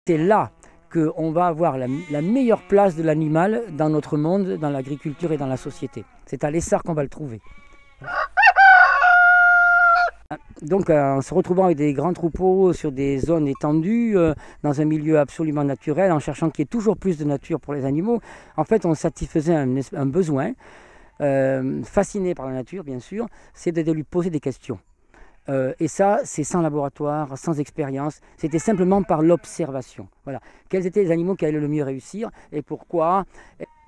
C'est là qu'on va avoir la meilleure place de l'animal dans notre monde, dans l'agriculture et dans la société. C'est à l'Essarts qu'on va le trouver. Donc en se retrouvant avec des grands troupeaux sur des zones étendues, dans un milieu absolument naturel, en cherchant qu'il y ait toujours plus de nature pour les animaux, en fait on satisfaisait un besoin, fasciné par la nature bien sûr, c'est de lui poser des questions. Et ça, c'est sans laboratoire, sans expérience, c'était simplement par l'observation. Voilà. Quels étaient les animaux qui allaient le mieux réussir et pourquoi?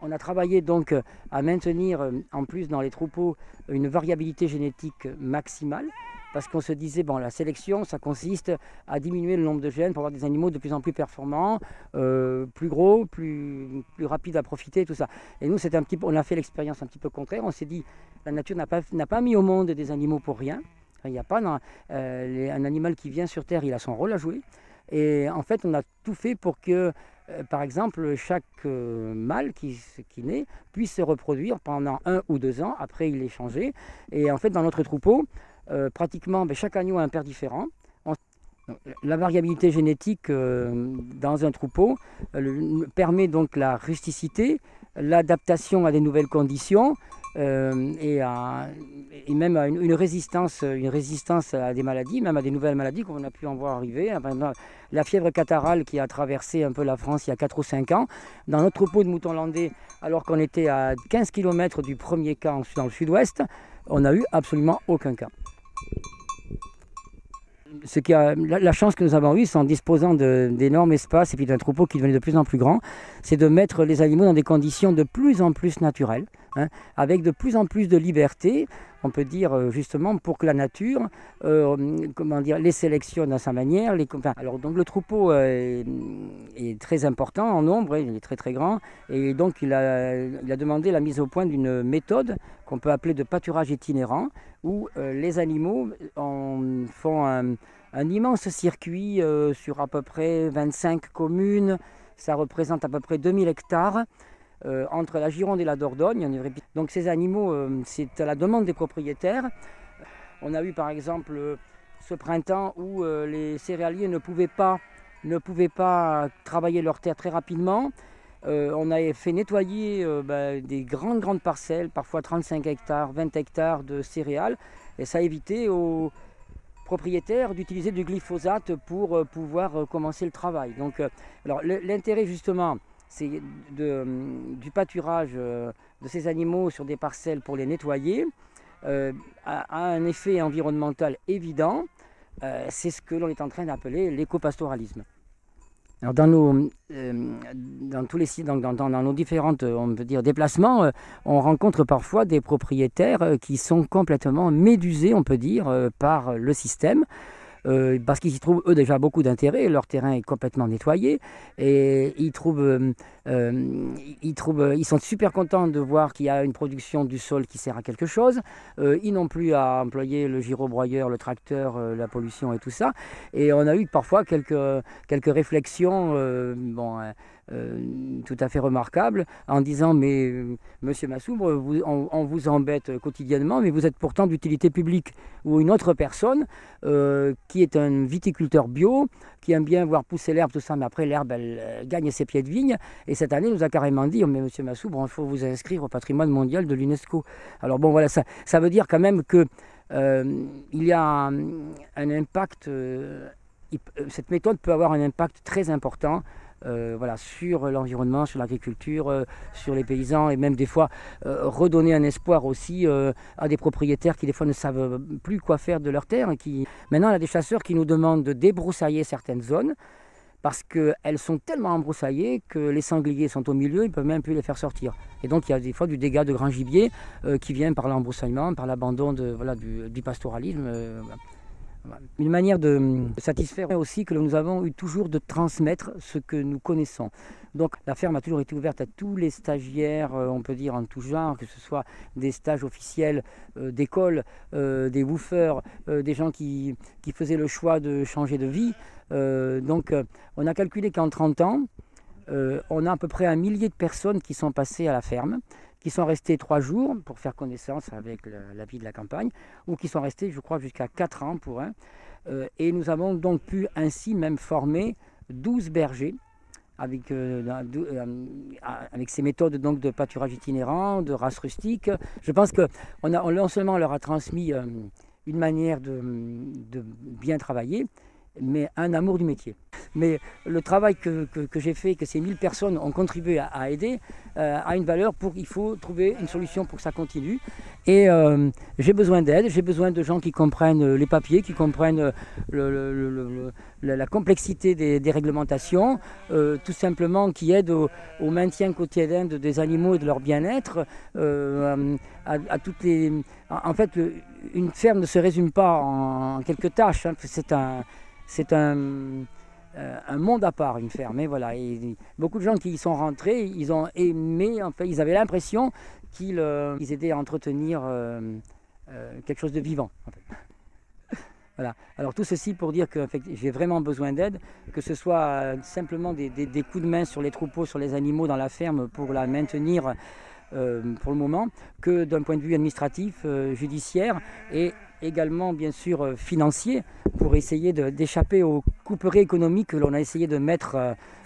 On a travaillé donc à maintenir, en plus dans les troupeaux, une variabilité génétique maximale, parce qu'on se disait, bon, la sélection, ça consiste à diminuer le nombre de gènes pour avoir des animaux de plus en plus performants, plus gros, plus rapides à profiter, tout ça. Et nous, on a fait l'expérience un petit peu contraire, on s'est dit, la nature n'a pas mis au monde des animaux pour rien. Il n'y a pas un animal qui vient sur Terre, il a son rôle à jouer. Et en fait, on a tout fait pour que, par exemple, chaque mâle qui naît puisse se reproduire pendant 1 ou 2 ans. Après, il est changé. Et en fait, dans notre troupeau, pratiquement chaque agneau a un père différent. La variabilité génétique dans un troupeau permet donc la rusticité, l'adaptation à des nouvelles conditions, et même à une résistance à des maladies, même à des nouvelles maladies qu'on a pu en voir arriver. La fièvre catarrhale qui a traversé un peu la France il y a 4 ou 5 ans, dans notre troupeau de moutons landais, alors qu'on était à 15 km du premier cas dans le sud-ouest, on n'a eu absolument aucun cas. La chance que nous avons eue, c'est en disposant d'énormes espaces et puis d'un troupeau qui devenait de plus en plus grand, c'est de mettre les animaux dans des conditions de plus en plus naturelles, avec de plus en plus de liberté, on peut dire justement pour que la nature les sélectionne à sa manière. Alors donc le troupeau est très important en nombre, il est très très grand, et donc il a demandé la mise au point d'une méthode qu'on peut appeler de pâturage itinérant, où les animaux font un immense circuit sur à peu près 25 communes, ça représente à peu près 2000 hectares, entre la Gironde et la Dordogne. Donc ces animaux, c'est à la demande des propriétaires. On a eu par exemple ce printemps où les céréaliers ne pouvaient pas travailler leur terre très rapidement. On a fait nettoyer des grandes parcelles, parfois 35 hectares, 20 hectares de céréales, et ça a évité aux propriétaires d'utiliser du glyphosate pour pouvoir commencer le travail. Donc, alors l'intérêt justement, c'est du pâturage de ces animaux sur des parcelles pour les nettoyer, a un effet environnemental évident. C'est ce que l'on est en train d'appeler l'éco-pastoralisme. Alors dans tous les sites, dans nos différentes, on peut dire, déplacements, on rencontre parfois des propriétaires qui sont complètement médusés, on peut dire, par le système. Parce qu'ils y trouvent eux déjà beaucoup d'intérêt, leur terrain est complètement nettoyé et ils sont super contents de voir qu'il y a une production du sol qui sert à quelque chose. Ils n'ont plus à employer le gyrobroyeur, le tracteur, la pollution et tout ça. Et on a eu parfois quelques réflexions tout à fait remarquables en disant mais monsieur Massoubre, on vous embête quotidiennement, mais vous êtes pourtant d'utilité publique. Ou une autre personne qui est un viticulteur bio, qui aime bien voir pousser l'herbe, tout ça, mais après l'herbe elle gagne ses pieds de vigne, et cette année nous a carrément dit mais monsieur Massoubre, il faut vous inscrire au patrimoine mondial de l'UNESCO. Alors bon voilà, ça veut dire quand même que il y a un impact, cette méthode peut avoir un impact très important sur l'environnement, sur l'agriculture, sur les paysans, et même des fois redonner un espoir aussi à des propriétaires qui des fois ne savent plus quoi faire de leur terre. Maintenant, il y a des chasseurs qui nous demandent de débroussailler certaines zones parce qu'elles sont tellement embroussaillées que les sangliers sont au milieu, ils ne peuvent même plus les faire sortir. Et donc il y a des fois du dégât de grand gibier qui vient par l'embroussaillement, par l'abandon du pastoralisme. Une manière de satisfaire aussi que nous avons eu toujours de transmettre ce que nous connaissons. Donc la ferme a toujours été ouverte à tous les stagiaires, on peut dire en tout genre, que ce soit des stages officiels d'école, des woofers, des gens qui faisaient le choix de changer de vie. Donc on a calculé qu'en 30 ans, on a à peu près 1 millier de personnes qui sont passées à la ferme, qui sont restés 3 jours pour faire connaissance avec la vie de la campagne, ou qui sont restés, je crois, jusqu'à 4 ans pour un. Et nous avons donc pu ainsi même former 12 bergers avec ces méthodes donc, de pâturage itinérant, de race rustique. Je pense qu'on non seulement leur a transmis une manière de bien travailler, mais un amour du métier. Mais le travail que j'ai fait, que ces 1000 personnes ont contribué à aider, a une valeur il faut trouver une solution pour que ça continue. Et j'ai besoin d'aide, j'ai besoin de gens qui comprennent les papiers, qui comprennent la complexité des réglementations, tout simplement qui aident au maintien quotidien des animaux et de leur bien-être. À toutes les... En fait, une ferme ne se résume pas en quelques tâches, hein. C'est un monde à part, une ferme. Et voilà. Et beaucoup de gens qui y sont rentrés, ils ont aimé, en fait, ils avaient l'impression qu'ils aidaient à entretenir quelque chose de vivant. En fait. Voilà. Alors tout ceci pour dire que en fait, j'ai vraiment besoin d'aide, que ce soit simplement des coups de main sur les troupeaux, sur les animaux dans la ferme pour la maintenir pour le moment, que d'un point de vue administratif, judiciaire et également bien sûr financier pour essayer d'échapper aux couperets économiques que l'on a essayé de mettre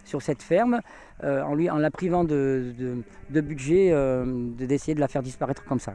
sur cette ferme en la privant de budget, d'essayer de la faire disparaître comme ça.